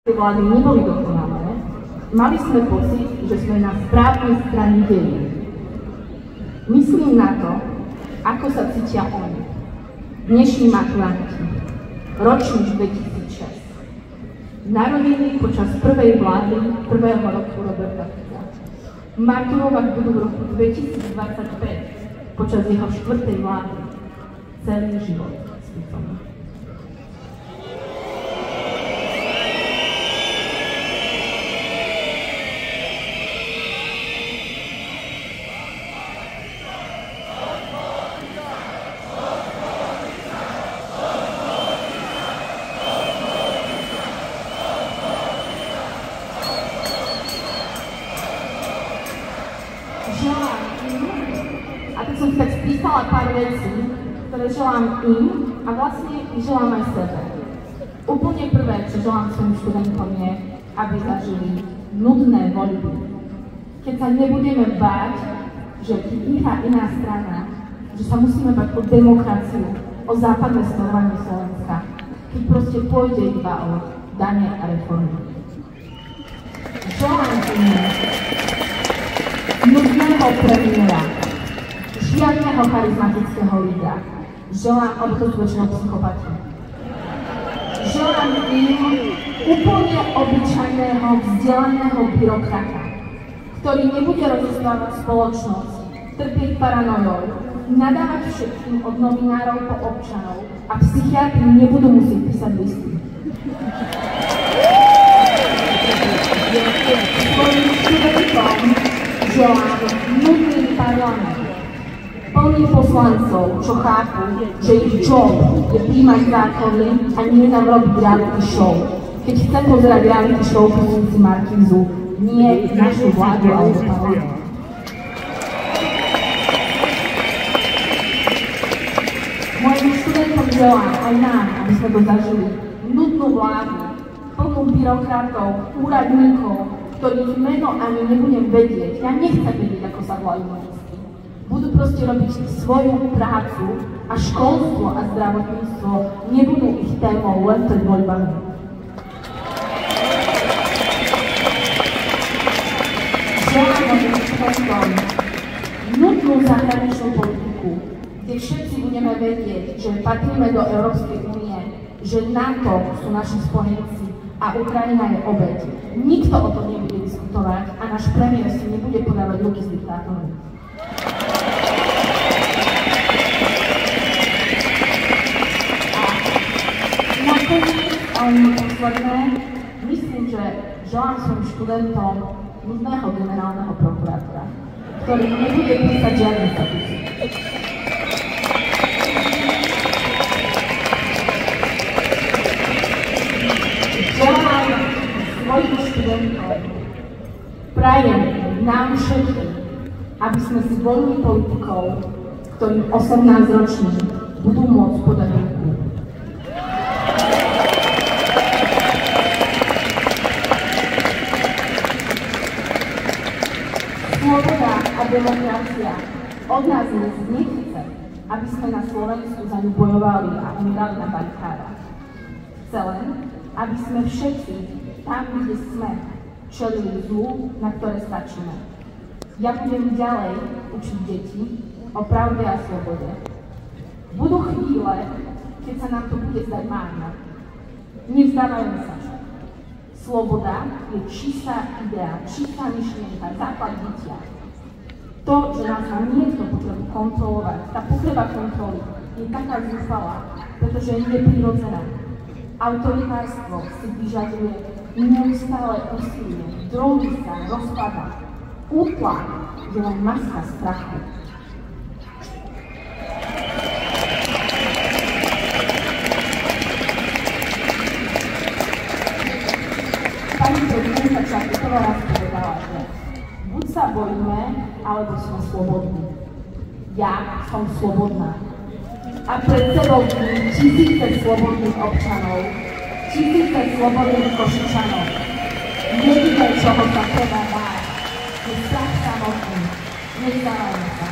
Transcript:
Vlády neboli dokonalé, mali sme pocit, že sme na správnej strane dejí. Myslím na to, ako sa cítia oni, dnešní maturanti, ročník 2006, narodení počas prvej vlády prvého roku Roberta Fica. Maturovať budú v roku 2025 počas jeho štvrtej vlády celý život s Ficom. Želám im, a tak som si tak spísala pár vecí, ktoré želám im a vlastne želám aj sebe. Úplne prvé, čo želám svojim študentom je, aby zažili nudné voľby. Keď sa nebudeme báť, že vyhrá iná strana, že sa musíme báť o demokraciu, o západné smerovanie Slovenska, keď proste pôjde iba o dane a reformy. Želám im nudného premiéra, žiadneho charizmatického lídra. Želám, alebo to sú väčšinou psychopati. Želám im úplne obyčajného, vzdelaného byrokrata, ktorý nebude rozoznávať spoločnosť, trpieť paranojou, nadávať všetkým od novinárov po občanov a psychiatri nebudú musieť písať listy. Svojím študentom želám nudný parlament, plný poslancov, čo chápu, že ich job je príjmať zákony a nie nám robiť reality show. Keď chcem pozerať reality show, prosím si Markízu, nie našu vládu alebo parlament. Mojim študentom želám aj nám, aby sme to zažili, nudnú vládu, plnú byrokratov, úradníkov, ktorých meno ani nebudem vedieť. Ja nechcem vedieť, ako sa volajú ministri. Budú proste robiť svoju prácu a školstvo a zdravotníctvo nebudú ich témou len pred voľbami. Želám našim študentom nutnú zahraničnú politiku, kde všetci budeme vedieť, že patríme do Európskej únie, že NATO sú naši spojenci a Ukrajina je obeť. Nikto o tom nebude diskutovať a náš premiér si nebude podávať ruky s diktátorom. A nakoniec, ale neposledné, myslím, že želám svojim študentom nudného generálneho prokurátora, ktorý nebude písať žiadne statuty. Želám svojim študentom, prajem nám všetkým, aby sme si volili politikov, ktorým 18-roční budú môcť podať ruku. Sloboda a demokracia od nás dnes nechce, aby sme na Slovensku za ňu bojovali a umírali na barikádach. Chce len, aby sme všetci, tam, kde sme, čelili zlu, na ktoré stačíme. Ja budem ďalej učiť deti o pravde a slobode. Budú chvíle, keď sa nám to bude zdať márne. Nevzdávajme sa však. Sloboda je čistá idea, čistá myšlienka, základ bytia. To, že nás má niekto potrebu kontrolovať, tá potreba kontroly je taká zúfalá, pretože je neprirodzená. Autoritárstvo si vyžaduje neustále úsilie, drogy sa, rozpada. Útlak je len maska strachu. Pani prezidentka Čaputová raz povedala, že buď sa bojíme, alebo sme slobodní. Ja som slobodná. A pred sebou tisíce slobodných občanov, tisíce slobodných Košičanov. Jediné, čoho sa treba báť, je strach samotný. Nevzdávajme sa.